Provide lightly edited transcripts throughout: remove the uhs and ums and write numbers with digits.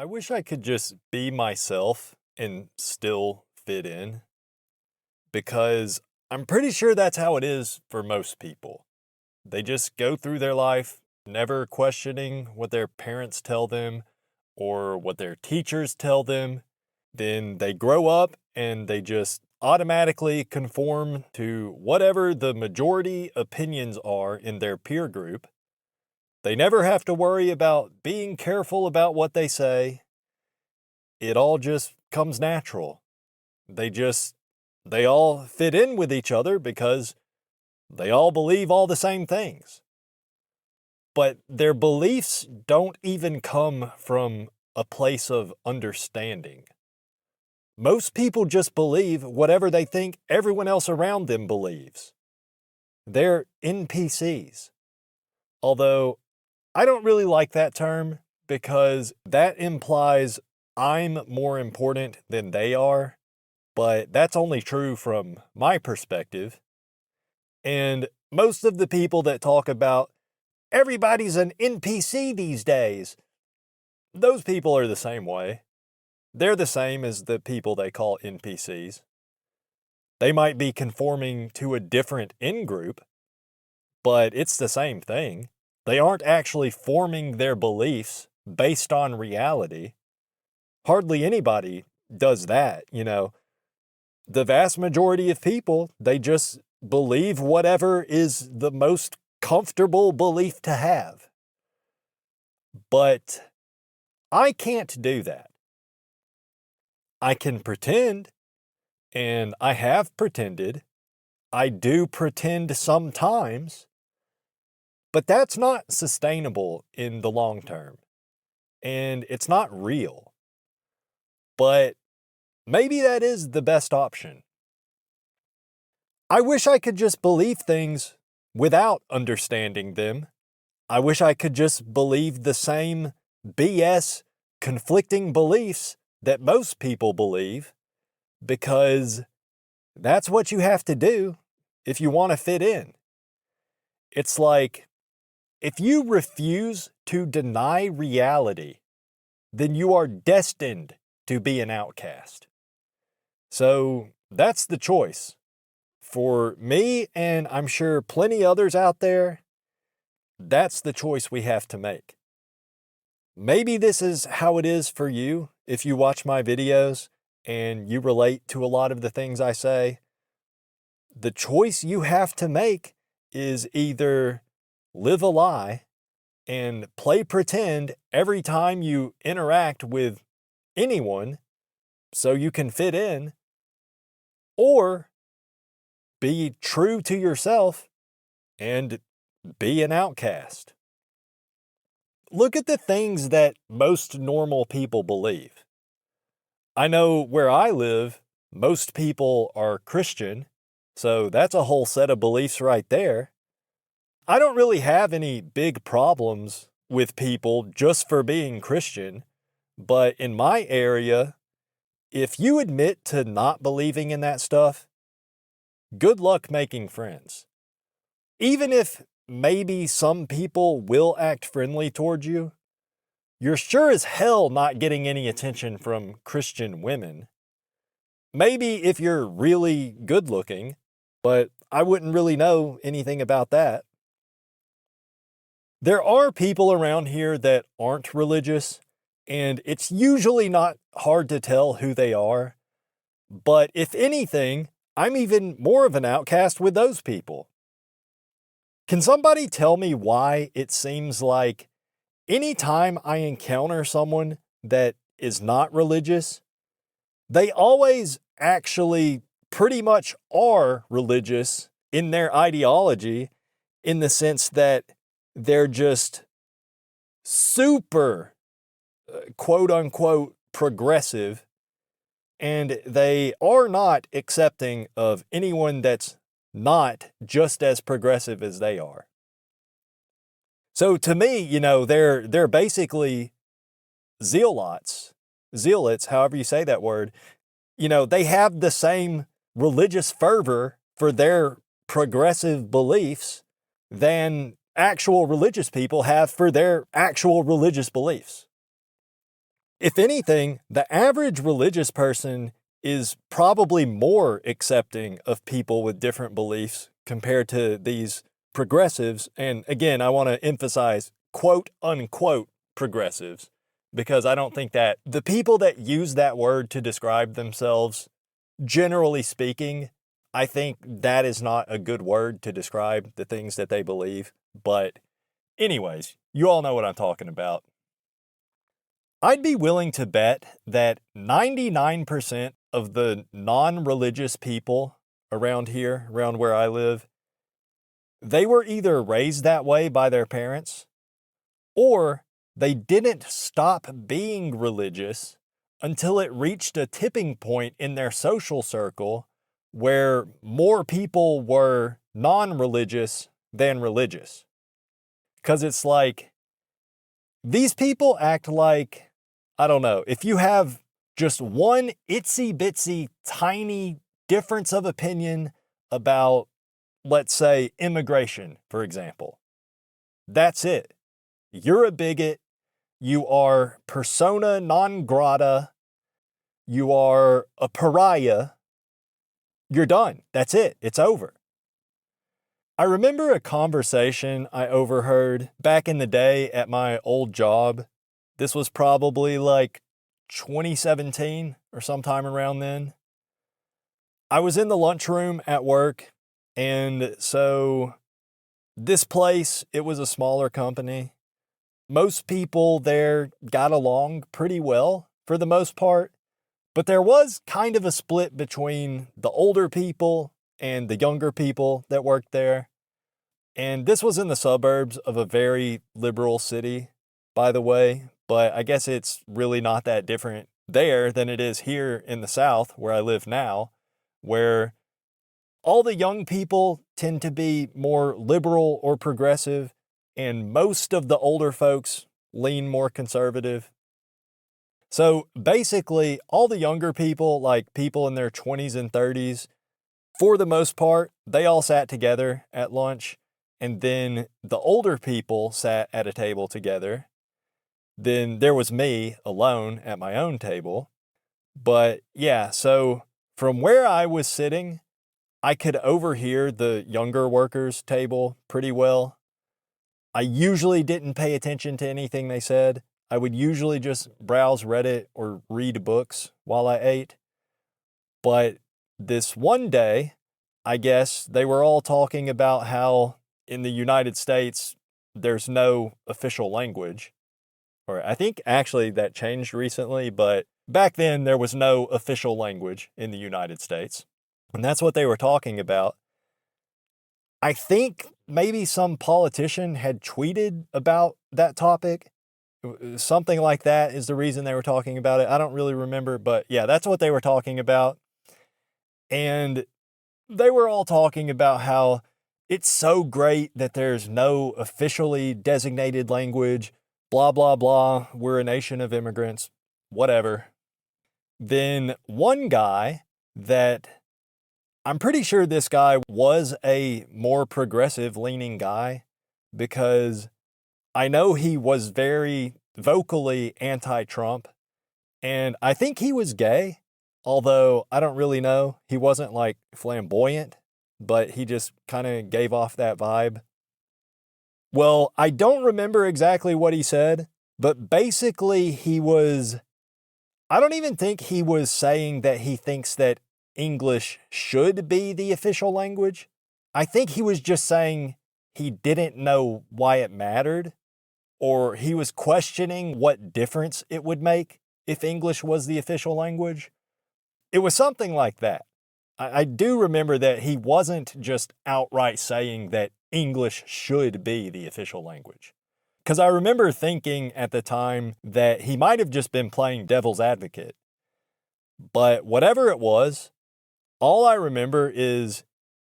wish I could just be myself and still fit in because I'm pretty sure that's how it is for most people. They just go through their life never questioning what their parents tell them or what their teachers tell them. Then they grow up and they just automatically conform to whatever the majority opinions are in their peer group. They never have to worry about being careful about what they say. It all just comes natural. They all fit in with each other because they all believe all the same things. But their beliefs don't even come from a place of understanding. Most people just believe whatever they think everyone else around them believes. They're NPCs. Although I don't really like that term because that implies I'm more important than they are, but that's only true from my perspective. And most of the people that talk about everybody's an NPC these days, those people are the same way. They're the same as the people they call NPCs. They might be conforming to a different in-group, but it's the same thing. They aren't actually forming their beliefs based on reality. Hardly anybody does that, The vast majority of people, they just believe whatever is the most comfortable belief to have. But I can't do that. I can pretend, and I have pretended. I do pretend sometimes, but that's not sustainable in the long term, and it's not real. But maybe that is the best option. I wish I could just believe things without understanding them. I wish I could just believe the same BS conflicting beliefs that most people believe, because that's what you have to do if you want to fit in. It's like, if you refuse to deny reality, then you are destined to be an outcast. So that's the choice. For me, and I'm sure plenty others out there, that's the choice we have to make. Maybe this is how it is for you if you watch my videos and you relate to a lot of the things I say. The choice you have to make is either live a lie and play pretend every time you interact with anyone so you can fit in, or be true to yourself and be an outcast. Look at the things that most normal people believe. I know where I live, most people are Christian, so that's a whole set of beliefs right there. I don't really have any big problems with people just for being Christian, but in my area, if you admit to not believing in that stuff, good luck making friends. Even if maybe some people will act friendly towards you, you're sure as hell not getting any attention from Christian women. Maybe if you're really good looking, but I wouldn't really know anything about that. There are people around here that aren't religious, and it's usually not hard to tell who they are. But if anything, I'm even more of an outcast with those people. Can somebody tell me why it seems like anytime I encounter someone that is not religious, they always actually pretty much are religious in their ideology, in the sense that they're just super quote unquote progressive, and they are not accepting of anyone that's not just as progressive as they are. So to me, they're basically zealots, however you say that word. They have the same religious fervor for their progressive beliefs than actual religious people have for their actual religious beliefs. If anything, the average religious person is probably more accepting of people with different beliefs compared to these progressives. And again, I want to emphasize quote unquote progressives, because I don't think that the people that use that word to describe themselves, generally speaking, I think that is not a good word to describe the things that they believe. But anyways, you all know what I'm talking about. I'd be willing to bet that 99% of the non-religious people around here, around where I live, they were either raised that way by their parents, or they didn't stop being religious until it reached a tipping point in their social circle where more people were non-religious than religious. Because it's like, these people act like, I don't know, if you have just one itsy bitsy tiny difference of opinion about, let's say, immigration, for example, that's it. You're a bigot. You are persona non grata. You are a pariah. You're done. That's it. It's over. I remember a conversation I overheard back in the day at my old job. This was probably like 2017 or sometime around then. I was in the lunchroom at work, and so this place, it was a smaller company. Most people there got along pretty well for the most part, but there was kind of a split between the older people and the younger people that worked there. And this was in the suburbs of a very liberal city, by the way, but I guess it's really not that different there than it is here in the South, where I live now, where all the young people tend to be more liberal or progressive, and most of the older folks lean more conservative. So basically, all the younger people, like people in their 20s and 30s, for the most part, they all sat together at lunch. And then the older people sat at a table together. Then there was me alone at my own table. But yeah, so from where I was sitting, I could overhear the younger workers' table pretty well. I usually didn't pay attention to anything they said. I would usually just browse Reddit or read books while I ate. But this one day, I guess they were all talking about how in the United States, there's no official language. Or I think actually that changed recently, but back then there was no official language in the United States. And that's what they were talking about. I think maybe some politician had tweeted about that topic. Something like that is the reason they were talking about it. I don't really remember, but yeah, that's what they were talking about. And they were all talking about how it's so great that there's no officially designated language, blah, blah, blah. We're a nation of immigrants, whatever. Then one guy that I'm pretty sure this guy was a more progressive leaning guy, because I know he was very vocally anti-Trump, and I think he was gay, although I don't really know. He wasn't like flamboyant, but he just kind of gave off that vibe. Well, I don't remember exactly what he said, but basically I don't even think he was saying that he thinks that English should be the official language. I think he was just saying he didn't know why it mattered, or he was questioning what difference it would make if English was the official language. It was something like that. I do remember that he wasn't just outright saying that English should be the official language. Because I remember thinking at the time that he might have just been playing devil's advocate. But whatever it was, all I remember is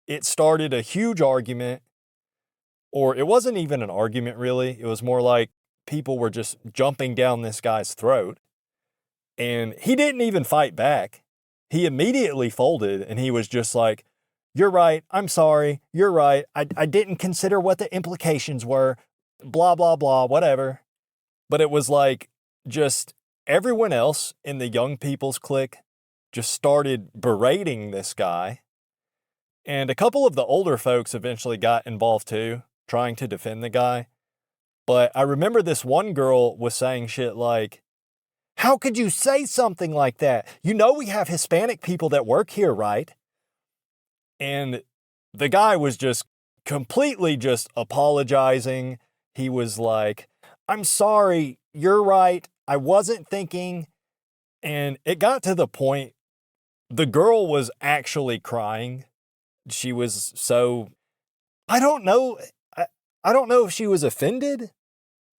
it started a huge argument, or it wasn't even an argument really. It was more like people were just jumping down this guy's throat. And he didn't even fight back. He immediately folded, and he was just like, "You're right. I'm sorry. You're right. I didn't consider what the implications were. Blah, blah, blah, whatever." But it was like just everyone else in the young people's clique just started berating this guy. And a couple of the older folks eventually got involved too, trying to defend the guy. But I remember this one girl was saying shit like, "How could you say something like that? You know we have Hispanic people that work here, right?" And the guy was just completely just apologizing. He was like, "I'm sorry, you're right, I wasn't thinking." And it got to the point, the girl was actually crying. She was so, I don't know, I don't know if she was offended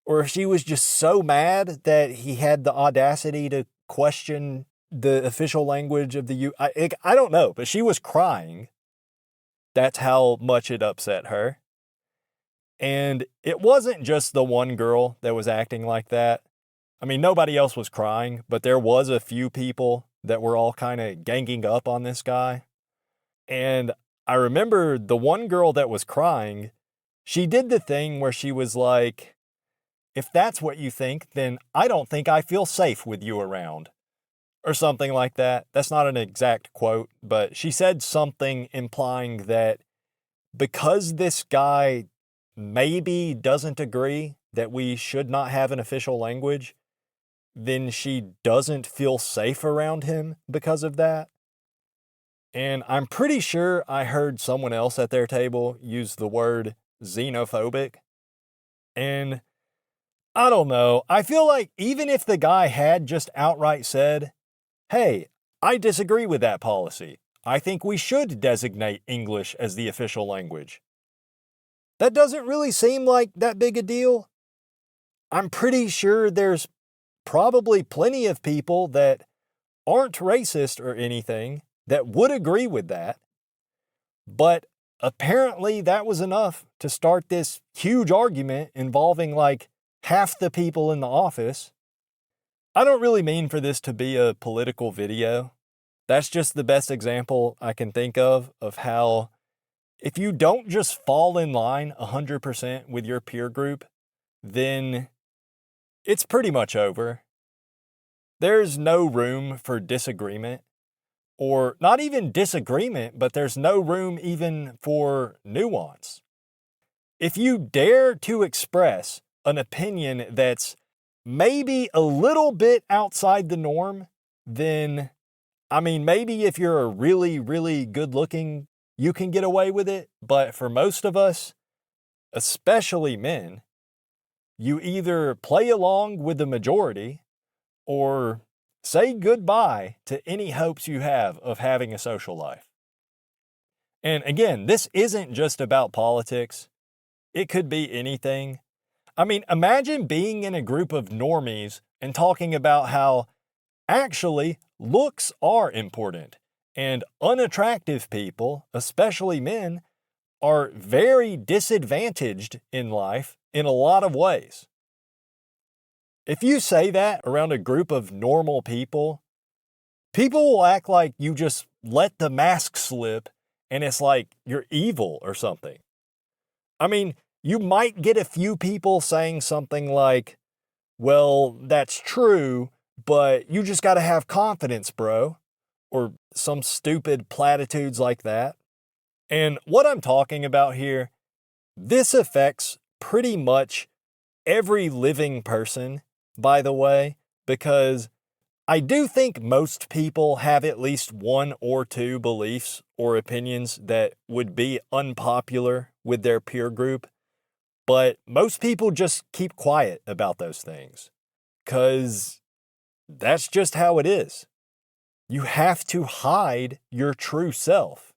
or if she was just so mad that he had the audacity to question the official language of the I don't know, but she was crying. That's how much it upset her. And it wasn't just the one girl that was acting like that. I mean, nobody else was crying, but there was a few people that were all kind of ganging up on this guy. And I remember the one girl that was crying, she did the thing where she was like, "If that's what you think, then I don't think I feel safe with you around." Or something like that. That's not an exact quote, but she said something implying that because this guy maybe doesn't agree that we should not have an official language, then she doesn't feel safe around him because of that. And I'm pretty sure I heard someone else at their table use the word xenophobic. And I don't know. I feel like even if the guy had just outright said, "Hey, I disagree with that policy. I think we should designate English as the official language," that doesn't really seem like that big a deal. I'm pretty sure there's probably plenty of people that aren't racist or anything that would agree with that. But apparently that was enough to start this huge argument involving like half the people in the office. I don't really mean for this to be a political video. That's just the best example I can think of how if you don't just fall in line 100% with your peer group, then it's pretty much over. There's no room for disagreement, or not even disagreement, but there's no room even for nuance. If you dare to express an opinion that's maybe a little bit outside the norm, then, I mean, maybe if you're a really, really good looking, you can get away with it. But for most of us, especially men, you either play along with the majority or say goodbye to any hopes you have of having a social life. And again, this isn't just about politics. It could be anything. I mean, imagine being in a group of normies and talking about how actually looks are important and unattractive people, especially men, are very disadvantaged in life in a lot of ways. If you say that around a group of normal people, people will act like you just let the mask slip and it's like you're evil or something. I mean, you might get a few people saying something like, "Well, that's true, but you just got to have confidence, bro," or some stupid platitudes like that. And what I'm talking about here, this affects pretty much every living person, by the way, because I do think most people have at least one or two beliefs or opinions that would be unpopular with their peer group. But most people just keep quiet about those things because that's just how it is. You have to hide your true self.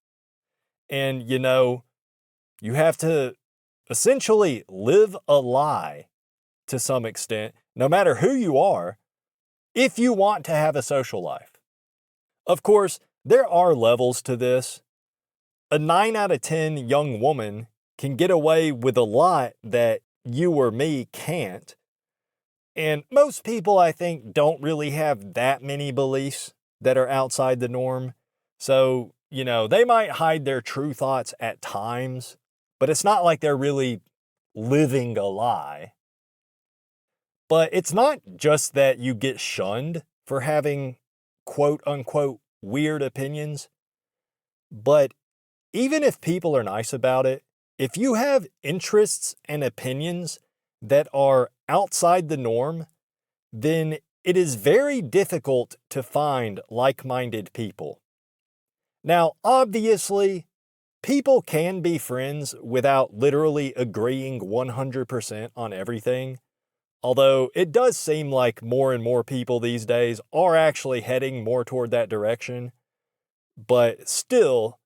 And, you have to essentially live a lie to some extent, no matter who you are, if you want to have a social life. Of course, there are levels to this. A 9 out of 10 young woman can get away with a lot that you or me can't. And most people, I think, don't really have that many beliefs that are outside the norm. So, they might hide their true thoughts at times, but it's not like they're really living a lie. But it's not just that you get shunned for having quote unquote weird opinions, but even if people are nice about it, if you have interests and opinions that are outside the norm, then it is very difficult to find like-minded people. Now, obviously, people can be friends without literally agreeing 100% on everything, although it does seem like more and more people these days are actually heading more toward that direction. But still,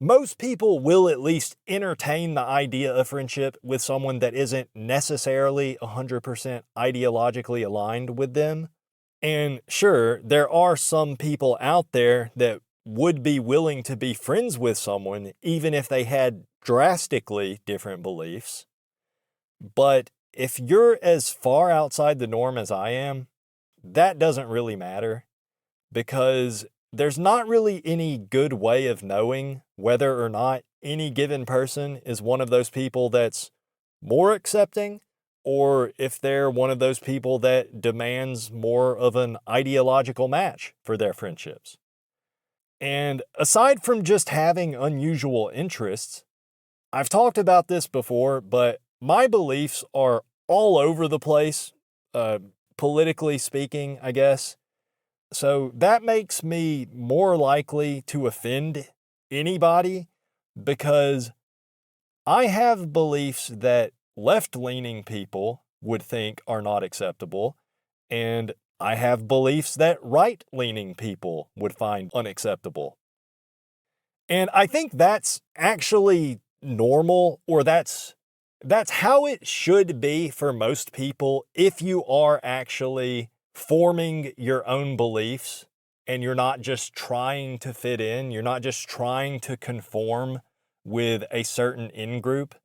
most people will at least entertain the idea of friendship with someone that isn't necessarily 100% ideologically aligned with them. And sure, there are some people out there that would be willing to be friends with someone even if they had drastically different beliefs. But if you're as far outside the norm as I am, that doesn't really matter, because there's not really any good way of knowing whether or not any given person is one of those people that's more accepting, or if they're one of those people that demands more of an ideological match for their friendships. And aside from just having unusual interests, I've talked about this before, but my beliefs are all over the place, politically speaking, I guess. So that makes me more likely to offend anybody, because I have beliefs that left-leaning people would think are not acceptable, and I have beliefs that right-leaning people would find unacceptable. And I think that's actually normal, or that's how it should be for most people if you are actually forming your own beliefs and you're not just trying to fit in, you're not just trying to conform with a certain in-group.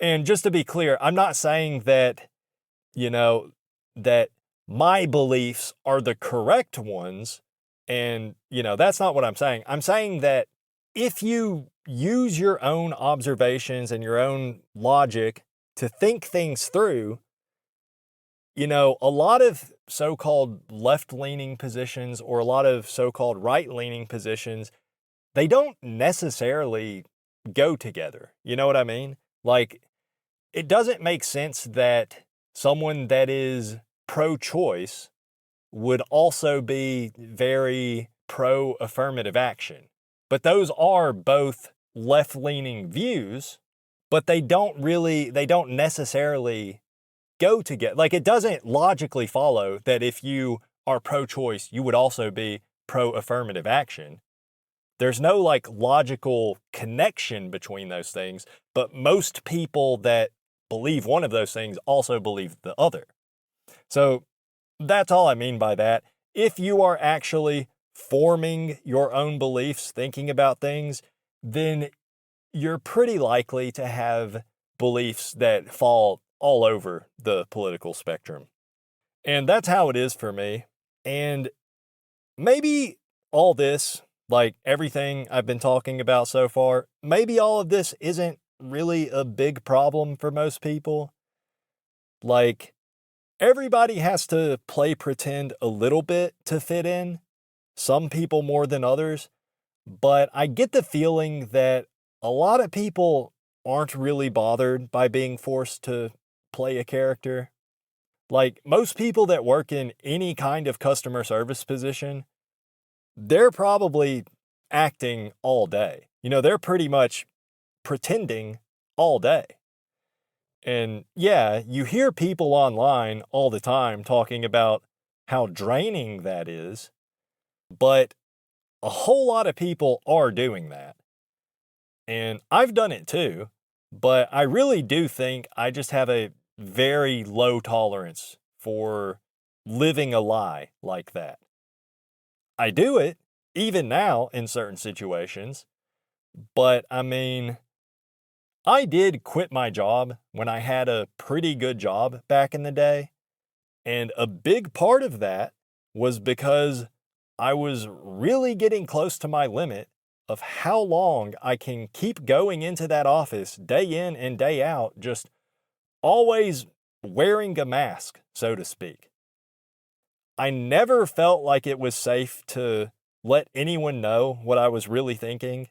And just to be clear, I'm not saying that, that my beliefs are the correct ones. And, that's not what I'm saying. I'm saying that if you use your own observations and your own logic to think things through, a lot of so-called left-leaning positions or a lot of so-called right-leaning positions, they don't necessarily go together. You know what I mean? Like, it doesn't make sense that someone that is pro-choice would also be very pro-affirmative action. But those are both left-leaning views, but they don't necessarily go together. Like, it doesn't logically follow that if you are pro-choice, you would also be pro-affirmative action. There's no logical connection between those things, but most people that believe one of those things also believe the other. So that's all I mean by that. If you are actually forming your own beliefs, thinking about things, then you're pretty likely to have beliefs that fall all over the political spectrum. And that's how it is for me. And maybe all this, everything I've been talking about so far, maybe all of this isn't really a big problem for most people. Everybody has to play pretend a little bit to fit in, some people more than others, but I get the feeling that a lot of people aren't really bothered by being forced to play a character. Most people that work in any kind of customer service position, they're probably acting all day. They're pretty much pretending all day. And yeah, you hear people online all the time talking about how draining that is, but a whole lot of people are doing that. And I've done it too, but I really do think I just have a very low tolerance for living a lie like that. I do it, even now in certain situations, but I mean, I did quit my job when I had a pretty good job back in the day, and a big part of that was because I was really getting close to my limit of how long I can keep going into that office day in and day out, just always wearing a mask, so to speak. I never felt like it was safe to let anyone know what I was really thinking.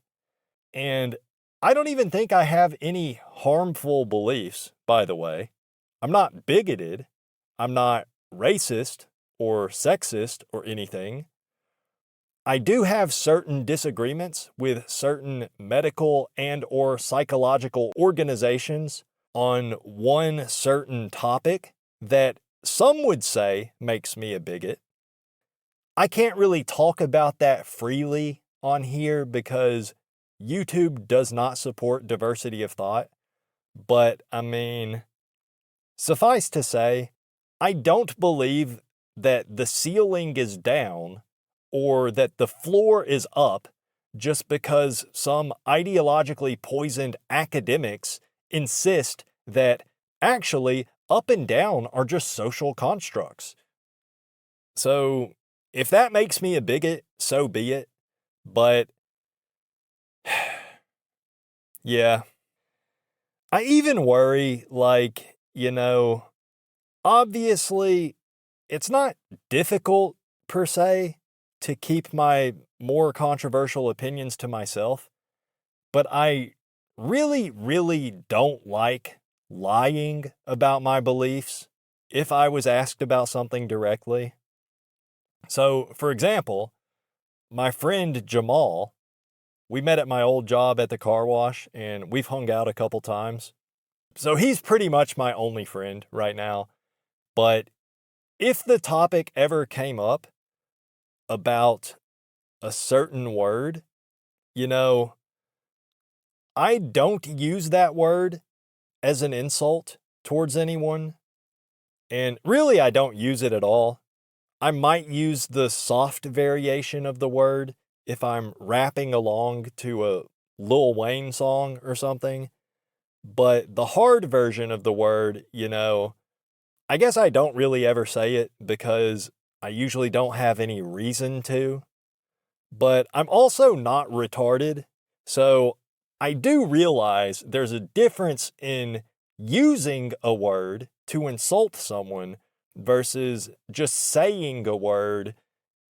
And I don't even think I have any harmful beliefs, by the way. I'm not bigoted. I'm not racist or sexist or anything. I do have certain disagreements with certain medical and or psychological organizations on one certain topic that some would say makes me a bigot. I can't really talk about that freely on here because YouTube does not support diversity of thought. But I mean, suffice to say, I don't believe that the ceiling is down or that the floor is up just because some ideologically poisoned academics insist that actually up and down are just social constructs. So if that makes me a bigot, so be it. But yeah, I even worry, like, obviously it's not difficult per se to keep my more controversial opinions to myself, but I really, really don't like lying about my beliefs if I was asked about something directly. So, for example, my friend Jamal, we met at my old job at the car wash and we've hung out a couple times. So he's pretty much my only friend right now. But if the topic ever came up about a certain word, I don't use that word as an insult towards anyone. And really, I don't use it at all. I might use the soft variation of the word if I'm rapping along to a Lil Wayne song or something. But the hard version of the word, I guess I don't really ever say it because I usually don't have any reason to. But I'm also not retarded, so I do realize there's a difference in using a word to insult someone versus just saying a word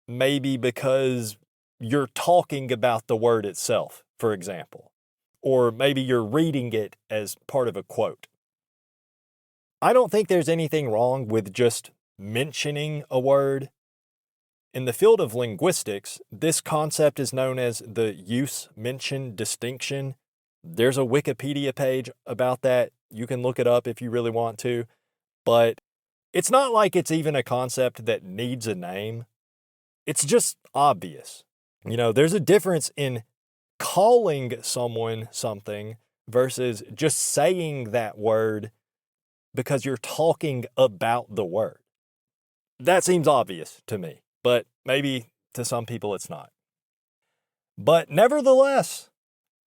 maybe because you're talking about the word itself, for example, or maybe you're reading it as part of a quote. I don't think there's anything wrong with just mentioning a word. In the field of linguistics, this concept is known as the use-mention distinction. There's a Wikipedia page about that. You can look it up if you really want to. But it's not like it's even a concept that needs a name. It's just obvious. There's a difference in calling someone something versus just saying that word because you're talking about the word. That seems obvious to me, but maybe to some people it's not. But nevertheless,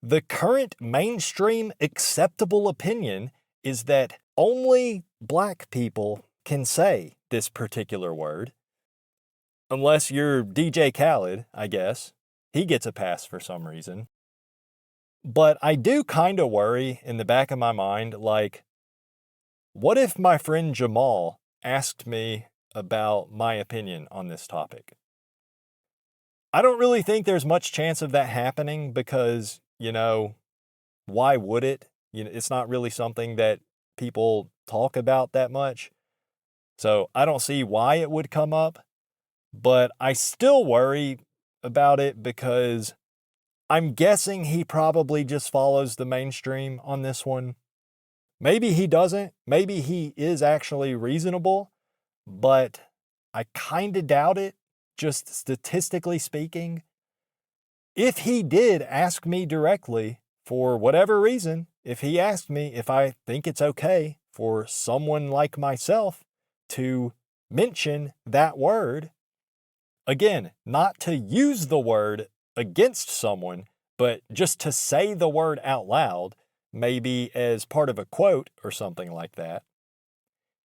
the current mainstream acceptable opinion is that only black people can say this particular word. Unless you're DJ Khaled, I guess. He gets a pass for some reason. But I do kind of worry in the back of my mind, like, what if my friend Jamal asked me about my opinion on this topic? I don't really think there's much chance of that happening because, why would it? It's not really something that people talk about that much. So I don't see why it would come up, but I still worry about it because I'm guessing he probably just follows the mainstream on this one. Maybe he doesn't. Maybe he is actually reasonable, but I kind of doubt it, just statistically speaking. If he did ask me directly, for whatever reason, if he asked me if I think it's okay for someone like myself to mention that word, again, not to use the word against someone, but just to say the word out loud, maybe as part of a quote or something like that.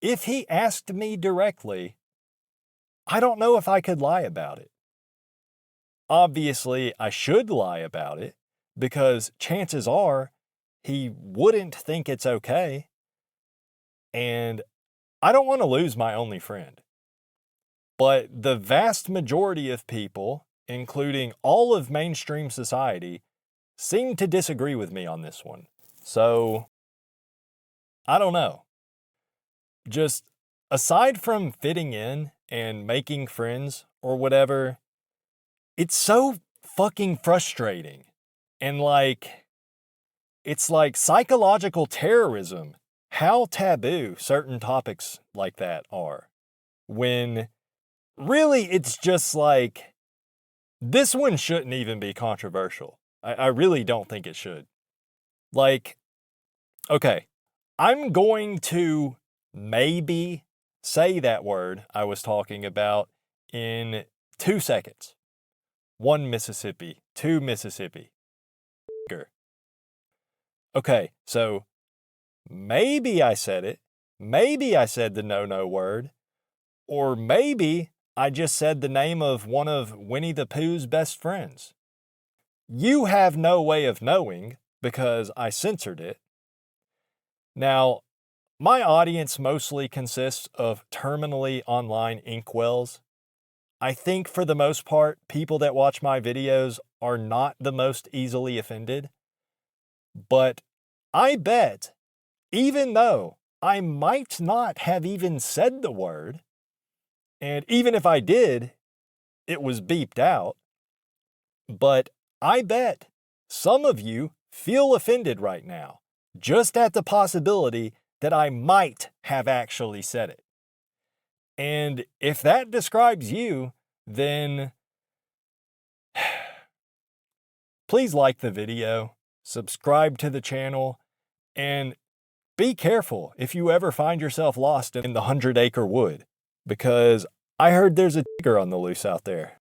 If he asked me directly, I don't know if I could lie about it. Obviously, I should lie about it because chances are he wouldn't think it's okay. And I don't want to lose my only friend. But the vast majority of people, including all of mainstream society, seem to disagree with me on this one. So, I don't know. Just aside from fitting in and making friends or whatever, it's so fucking frustrating. And it's like psychological terrorism how taboo certain topics like that are. When really it's just like, this one shouldn't even be controversial. I really don't think it should. Like, okay, I'm going to maybe say that word I was talking about in 2 seconds. 1 Mississippi, 2 Mississippi. Okay, so maybe I said it. Maybe I said the no word. Or maybe I just said the name of one of Winnie the Pooh's best friends. You have no way of knowing because I censored it. Now, my audience mostly consists of terminally online inkwells. I think for the most part, people that watch my videos are not the most easily offended. But I bet, even though I might not have even said the word, and even if I did, it was beeped out, but I bet some of you feel offended right now, just at the possibility that I might have actually said it. And if that describes you, then please like the video, subscribe to the channel, and be careful if you ever find yourself lost in the 100-acre wood, because I heard there's a tiger on the loose out there.